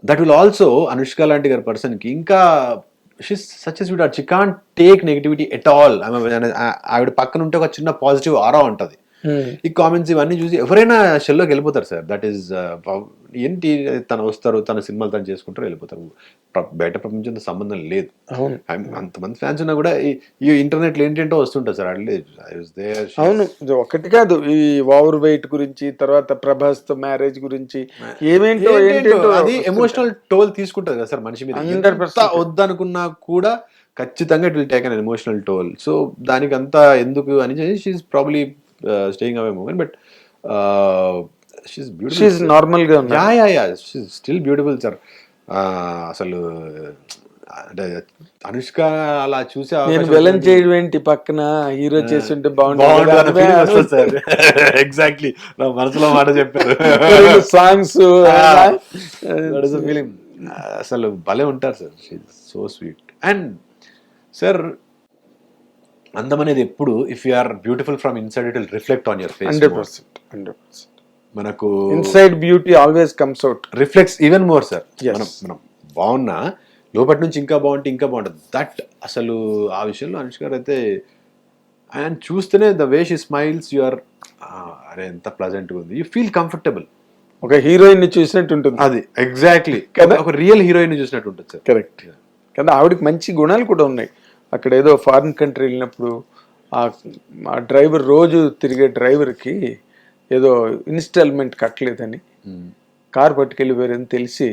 That will also Anushka లాంటి గారి person కి ఇంకా she's such sweet heart, she can't take negativity at all. ఆవిడ పక్కన ఉంటే ఒక చిన్న పాజిటివ్ ఆరా ఉంటది. ఈ కామెంట్స్ ఇవన్నీ చూసి ఎవరైనా షెల్లోకి వెళ్ళిపోతారు సార్. దట్ ఈస్ ఏంటి, తను వస్తారు, తన సినిమాలు తను చేసుకుంటారు, వెళ్ళిపోతారు. బయట ప్రపంచంతో సంబంధం లేదు. అంతమంది ఫ్యాన్స్ ఉన్నా కూడా ఈ ఇంటర్నెట్ లో ఏంటంటో వస్తుంటారు సార్. అవును, ఒకటి కాదు, ఈ ఓవర్ వెయిట్ గురించి, తర్వాత ప్రభాస్ తో మ్యారేజ్ గురించి, ఏమేంటో అది ఎమోషనల్ టోల్ తీసుకుంటది కదా సార్ మనిషి మీద. 100% వద్దనుకున్నా కూడా ఖచ్చితంగా it will take an emotional toll. So దానికి అంతా ఎందుకు అని she's probably staying away moment. But she's normal గా స్టిల్ బ్యూటిఫుల్ సార్. అసలు అంటే అనుష్క అలా చూసే నేను విలన్ చేయడం ఏంటి, పక్కన హీరో చేస్తుంటే బాగుంటుంది సార్. ఎగ్జాక్ట్లీ నా మనసులో మాట చెప్పారు. సాంగ్స్ ఫీలింగ్ అసలు భలే ఉంటారు sir. So sweet. And sir అందం అనేది ఎప్పుడు, if you are beautiful from inside it will reflect on your face. 100%. మనకు inside beauty always comes out, reflects even more sir. మనం బాగున్నా లోపటి నుంచి ఇంకా బాగుంటే ఇంకా బాగుంటుంది. దట్ అసలు ఆ విషయంలో అనుష్క గారు అయితే ఆయన చూస్తేనే the way she smiles, you are అరే ఎంత ప్లజెంట్గా ఉంది, యూ ఫీల్ కంఫర్టబుల్. ఒక హీరోయిన్ ని చూసినట్టు ఉంటుంది. అది ఎగ్జాక్ట్లీ కదా, ఒక రియల్ హీరోయిన్ చూసినట్టు ఉంటుంది సార్. కరెక్ట్ కదా. ఆవిడకి మంచి గుణాలు కూడా ఉన్నాయి. అక్కడ ఏదో ఫారిన్ కంట్రీ వెళ్ళినప్పుడు ఆ డ్రైవర్, రోజు తిరిగే డ్రైవర్కి ఏదో ఇన్స్టాల్మెంట్ కట్టలేదని కార్ పట్టుకెళ్ళిపోయారని తెలిసి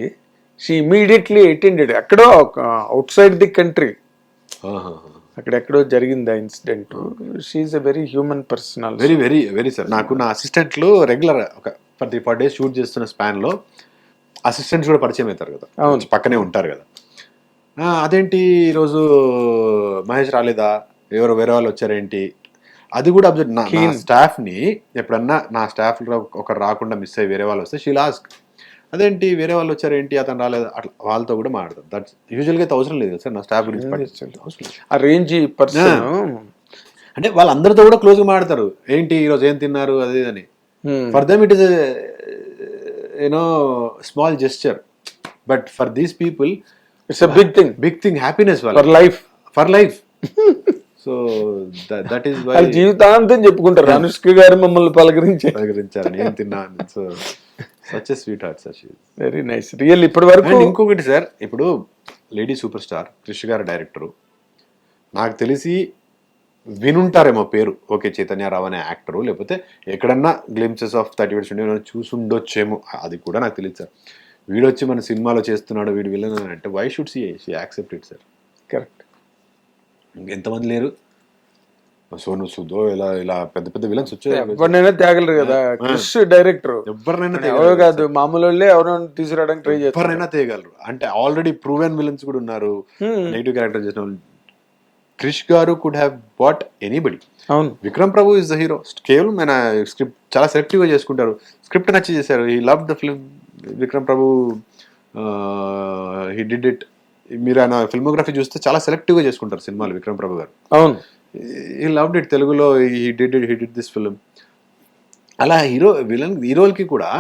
షీ ఇమీడియట్లీ అటెండెడ్. ఎక్కడో అవుట్ సైడ్ ది కంట్రీ, అక్కడెక్కడో జరిగింది ఆ incident. She's a very human personal. Very very very sir. నాకు నా అసిస్టెంట్లు రెగ్యులర్ ఒక 4 days షూట్ చేస్తున్న స్పాన్ లో అసిస్టెంట్స్ కూడా పరిచయం అవుతారు కదా, పక్కనే ఉంటారు కదా. అదేంటి ఈరోజు మహేష్ రాలేదా, ఎవరో వేరే వాళ్ళు వచ్చారేంటి, అది కూడా అబ్జర్వ్. నా స్టాఫ్ ని ఎప్పుడన్నా నా స్టాఫ్ లో ఒకరు రాకుండా మిస్ అయ్యి వేరే వాళ్ళు వస్తే షీల్ ఆస్క్, అదేంటి వేరే వాళ్ళు వచ్చారేంటి, అతను రాలేదా, అట్లా వాళ్ళతో కూడా మాట్లాడతారు. దట్స్ యూజువల్గా అయితే అవసరం లేదు సార్ నా స్టాఫ్ గురించి. ఆ రేంజ్ పర్సన్ అంటే వాళ్ళందరితో కూడా క్లోజ్ గా మాట్లాడతారు. ఏంటి ఈరోజు ఏం తిన్నారు అది అని. For them it is you know small gesture, but for these people it's a big thing, happiness for life. So that is why జీవితాంతం చెప్పుకుంటారు అనుష్క గారు మమ్మల్ని పలకరించారు ఏం తిన్నా. So such a sweet heart sir. Very nice real. ఇప్పటి వరకు ఇంకొకటి sir, ఇప్పుడు లేడీ సూపర్ స్టార్ క్రిష్ గారు డైరెక్టరు, నాకు తెలిసి వినుంటారేమో పేరు, ఓకే చైతన్యరావు అనే యాక్టరు, లేకపోతే ఎక్కడన్నా గ్లింప్సెస్ ఆఫ్ 30 Years చూసుండొచ్చేమో, అది కూడా నాకు తెలియదు సార్. వీడొచ్చి మన సినిమాలో చేస్తున్నాడు, వీడు విలన్ అంటే why should she accept it sir. Correct. ఎంతమంది లేరు, సోను సూదో ఇలా పెద్ద పెద్ద విలన్స్ వచ్చారు, ఎవరినైనా తేగలరు కదా. క్రిష్ డైరెక్టర్ ఎవరినైనా ఎవరు కాదు, మామూలు వాళ్ళే ఎవరైనా తీసుకురావడానికి ట్రై చేస్తారు, ఎవరైనా తేగలరు. అంటే ఆల్రెడీ ప్రూవెన్ విలన్స్ కూడా ఉన్నారు, నెగిటివ్ క్యారెక్టర్ చేసిన వాళ్ళు. క్రిష్ గారు కుడ్ హ్యావ్ బాట్ ఎనీబడి. అవును, Vikram Prabhu is the hero. కేవలం ఆయన స్క్రిప్ట్ చాలా సెలెక్టివ్ గా చేసుకుంటారు, స్క్రిప్ట్ నచ్చి చేశారు. He love the film. Vikram Prabhu he did it. మీరు ఆయన ఫిల్మోగ్రఫీ చూస్తే చాలా సెలెక్టివ్ గా చేసుకుంటారు సినిమాలు విక్రమ్ ప్రభు గారు. అవును, హీ లవ్డ్ ఇట్. తెలుగులో హీ డిడ్ దిస్ ఫిల్మ్. అలా హీరోలకి కూడా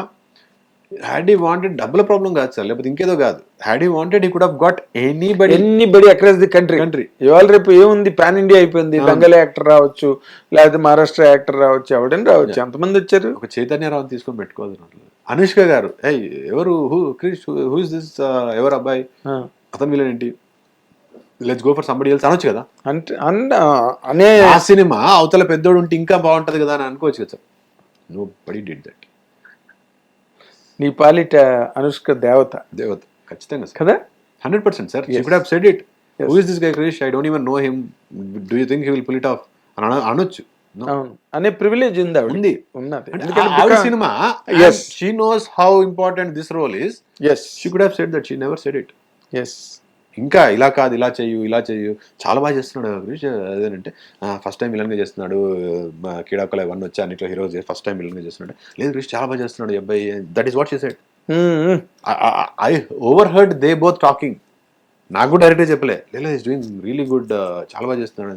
హ్యాడ్ హీ వాంటెడ్, డబ్బుల ప్రాబ్లం కాదు సార్, లేకపోతే ఇంకేదో కాదు. Had he wanted he could have got anybody across the country. ఇవాళ రేపు ఏముంది, పాన్ ఇండియా అయిపోయింది. బంగాళీ యాక్టర్ రావచ్చు, లేకపోతే మహారాష్ట్ర యాక్టర్ రావచ్చు, ఎవడని రావచ్చు. ఎంతమంది వచ్చారు. ఒక చైతన్యరావు తీసుకొని పెట్టుకోవాలి. అనుష్క గారు ఎవరు, క్రిష్ హూ ఇస్ దిస్, ఎవరు అబ్బాయి, అతను విలన్ ఏంటి, let's go for somebody else అనొచ్చు కదా. అనే ఆ సినిమా అవతల పెద్దోడు ఉంటే ఇంకా బాగుంటది కదా అని అనుకోవచ్చు కదా సార్. Nobody did that. నీ పాలిట అనుష్క దేవత ఖచ్చితంగా కదా. 100% sir. She could have said it. Who is this guy Krish? I don't even know him. Do you think he will pull it off? అనొచ్చు. అనే ప్రివిలేజ్ ఉంది, ఉన్నది cinema. She knows how important this role is. Yes, she could have said that. She never said it. Yes. ఇంకా ఇలా కాదు, ఇలా చెయ్యు, చాలా బాగా చేస్తున్నాడు క్రిష్. అదేనంటే ఫస్ట్ టైం విలన్గా చేస్తున్నాడు, కీడాకుల 1 వచ్చి అన్నిట్లో హీరో ఫస్ట్ టైం విలన్గా చేస్తున్నాడు. లేదు క్రిష్ చాలా బాగా చేస్తున్నాడు ఈ అబ్బాయి. That is what she said. I over heard they both talking. నాకు కూడా డైరెక్ట్గా చెప్పలే, లేదు ఈస్ డూయింగ్ రియలీ గుడ్, చాలా బాగా చేస్తున్నాడు.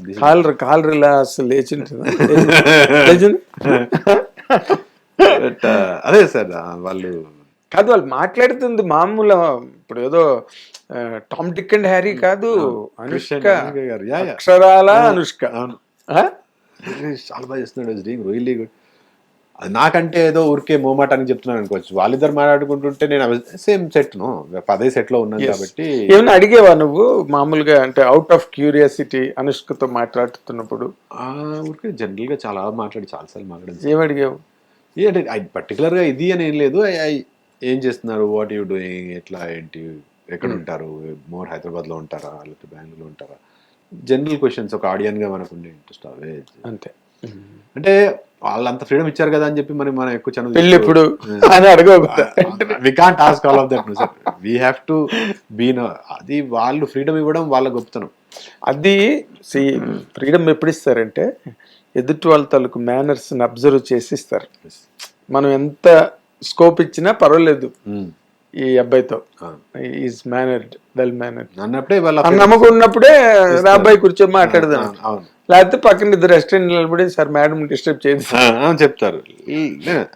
అదే సార్, వాళ్ళు కాదు వాళ్ళు మాట్లాడుతుంది మామూలు ఇప్పుడు ఏదో టామ్ డిక్ అండ్ హ్యారీ కాదు, అనుష్క గారు అక్షరాల అనుష్క. అవును, చాలా బాగా చేస్తున్నాడు, డూయింగ్ రియల్లీ గుడ్. అది నాకంటే ఏదో ఊరికే మోమాటానికి చెప్తున్నాను అనుకోవచ్చు, వాళ్ళిద్దరు మాట్లాడుకుంటుంటే నేను సేమ్ సెట్ అదే సెట్ లో ఉన్నాను కాబట్టి. ఏమైనా అడిగేవా నువ్వు మామూలుగా, అంటే అవుట్ ఆఫ్ క్యూరియాసిటీ అనుష్కతో మాట్లాడుతున్నప్పుడు? ఊరికే జనరల్ గా చాలా చాలాసార్లు మాట్లాడాను. ఏమడిగావు? అంటే పర్టికులర్ గా ఇది అని ఏం లేదు, ఏం చేస్తున్నారు, వాట్ యూ డూయింగ్, ఎట్లా ఏంటి, ఎక్కడ ఉంటారు, మోర్ హైదరాబాద్ లో ఉంటారా లేకపోతే బెంగళూరులో ఉంటారా, జనరల్ క్వశ్చన్స్ ఒక ఆడియన్ గా మనకు ఉండే ఇంట్రెస్ట్ అవే అంతే. అంటే వాళ్ళంత ఫ్రీడమ్ ఇచ్చారు కదా అని చెప్పి మనం ఎక్కువ ఛానల్ పెళ్ళి ఎప్పుడు అని అడగవు. We can't ask all of that no sir, we have to be no. అది వాళ్ళు ఫ్రీడమ్ ఇవ్వడం వాళ్ళ గొప్పతనం. అది ఫ్రీడమ్ ఎప్పుడు ఇస్తారంటే ఎదుటి వాళ్ళ తాలూకు మేనర్స్ ని అబ్జర్వ్ చేసి ఇస్తారు. మనం ఎంత స్కోప్ ఇచ్చినా పర్వాలేదు ఈ అబ్బాయితో, ఈజ్ మేనర్డ్, వెల్ మేనర్డ్ అన్నప్పుడే నమ్మకం ఉన్నప్పుడే అబ్బాయి కూర్చొని మాట్లాడదాం. లేకపోతే పక్కన ఇద్దరు రెస్టారెంట్ నిలబడి సార్ మేడం డిస్టర్బ్ చేయదు చెప్తారు.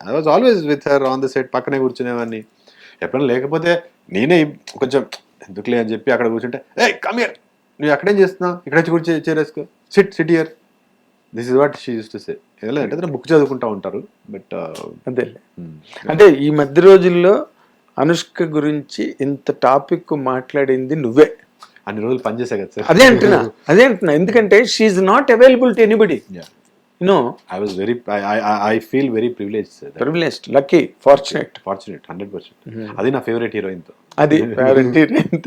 I was always with her on the set, పక్కనే కూర్చునేవాడిని. ఎప్పుడైనా లేకపోతే నేనే కొంచెం ఎందుకులే అని చెప్పి అక్కడ కూర్చుంటే, ఏ కమ్ హియర్, నువ్వు ఎక్కడేం చేస్తున్నావు, ఇక్కడ వచ్చి కూర్చో, చేరేసుకో, sit here, this is what she used to say. అంటే బుక్ చదువుకుంటా ఉంటారు. బట్ అదే అంటే ఈ మధ్య రోజుల్లో అనుష్క గురించి ఇంత టాపిక్ మాట్లాడింది నువ్వే. అన్ని రోజులు పనిచేసా కదా సార్. అదే అంటున్నా ఎందుకంటే she's not available to anybody. No, I was I feel very privileged, sir. Privileged, lucky, fortunate 100%. అది నా ఫేవరెట్ హీరోయిన్ తో. అది ఫేవరెట్ హీరోయిన్.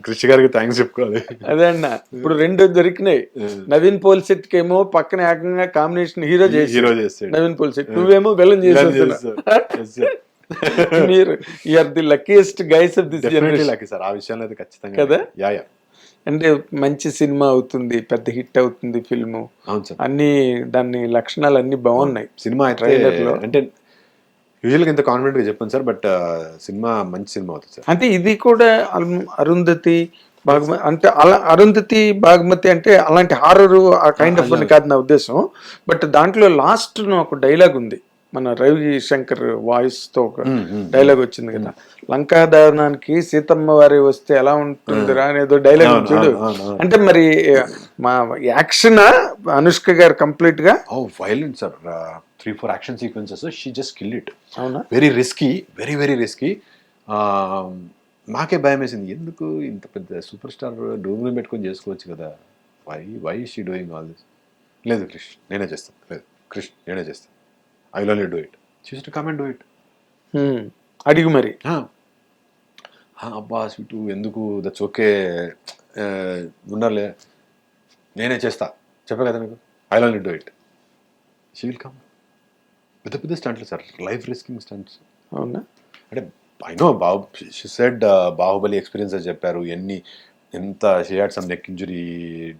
కృష్ణ గారికి థ్యాంక్స్ చెప్పుకోవాలి. అదే అన్న, ఇప్పుడు రెండు దొరికినాయి. నవీన్ పోల్సెట్ కేమో పక్కన ఏకంగా కాంబినేషన్ హీరో చేస్తాడు నవీన్ పోల్సెట్, నువ్వేమో విలన్ చేస్తావు. మీరు you're the luckiest guys of this generation. Lucky sir, ఆ విషయంలో అయితే ఖచ్చితంగా కదా. యా అంటే మంచి సినిమా అవుతుంది, పెద్ద హిట్ అవుతుంది ఫిల్మ్, అన్ని దాని లక్షణాలు అన్ని బాగున్నాయి సినిమా ట్రైలర్ లో. అంటే యూజువల్గా ఇంత కాన్ఫిడెంట్ గా చెప్పాను సార్, బట్ సినిమా మంచి సినిమా అవుతుంది సార్. అంటే ఇది కూడా అరుంధతి బాగుమతి, అంటే అలా అరుంధతి బాగుమతి అంటే అలాంటి హారర్ ఆ కైండ్ ఆఫ్ అని కాదు నా ఉద్దేశం. బట్ దాంట్లో లాస్ట్ ఒక డైలాగ్ ఉంది, మన రవి శంకర్ వాయిస్ తో ఒక డైలాగ్ వచ్చింది కదా, లంకా దహనానికి సీతమ్మ వారి వస్తే ఎలా ఉంటుందిరా అనేదో డైలాగ్ చూడు. అంటే మరి మా యాక్షన్ అనుష్క గారు కంప్లీట్ గా violent sir, 3-4 action sequences, she just kill it. అవునా, వెరీ రిస్కీ, వెరీ రిస్కీ. మాకే భయం వేసింది, ఎందుకు ఇంత పెద్ద సూపర్ స్టార్ డూమ్ని పెట్టుకొని చేసుకోవచ్చు కదా, why she doing all this. లేదు క్రిష్ నేనే చేస్తాను, లేదు క్రిష్ నేనే చేస్తాను, I will only do it. She used to come and do it. అడిగు మరి. అబ్బా స్వీటు ఎందుకు, దట్స్ ఓకే, ఉన్నారులే నేనే చేస్తా, చెప్పా కదా నీకు, I will only do it. She will come. పెద్ద స్టంట్లు సార్, లైఫ్ రిస్కింగ్ స్టంట్స్. అవునా, అంటే I know she said Baahubali experience అని చెప్పారు, ఎంత she had some neck injury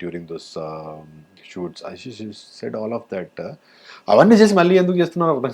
during those shoots, she said all of that. అవన్నీ చేసి మళ్ళీ ఎందుకు చేస్తున్నారు అర్థం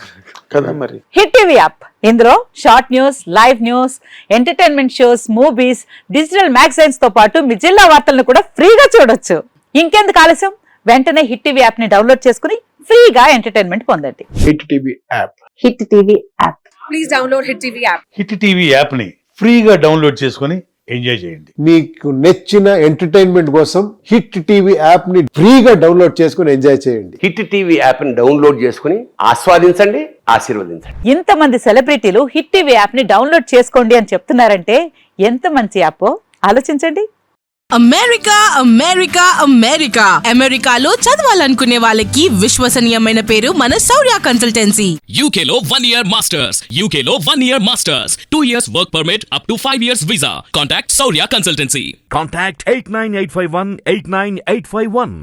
కదా. మరి హిట్ టీవీ యాప్, ఇందులో short news, live news, entertainment shows, movies, digital magazines తో పాటు మీ జిల్లా వార్తలను కూడా ఫ్రీగా చూడొచ్చు. ఇంకెందుకు ఆలస్యం, వెంటనే హిట్ టీవీ యాప్ ని డౌన్లోడ్ చేసుకుని ఫ్రీగా ఎంటర్టైన్మెంట్ పొందండి. Hit TV app, hit TV app, please download hit TV app. Hit TV app ని ఫ్రీగా డౌన్లోడ్ చేసుకుని ఎంజాయ్ చేయండి. మీకు నచ్చిన ఎంటర్టైన్మెంట్ కోసం హిట్ టీవీ యాప్ ని ఫ్రీగా డౌన్లోడ్ చేసుకుని ఎంజాయ్ చేయండి. హిట్ టీవీ యాప్ ని డౌన్లోడ్ చేసుకుని ఆస్వాదించండి, ఆశీర్వదించండి. ఇంతమంది సెలబ్రిటీలు హిట్ టీవీ యాప్ ని డౌన్లోడ్ చేసుకోండి అని చెప్తున్నారంటే ఎంత మంచి యాప్ ఆలోచించండి. అమెరికా అమెరికా అమెరికా అమెరికాలో చదవాలనుకునే వాళ్ళకి విశ్వసనీయమైన పేరు మన శౌర్య కన్సల్టెన్సీ. UK లో 1 year masters, UK లో 1 year masters, 2 years work permit up to 5 years visa. Contact Saurya Consultancy. Contact 89851 89851.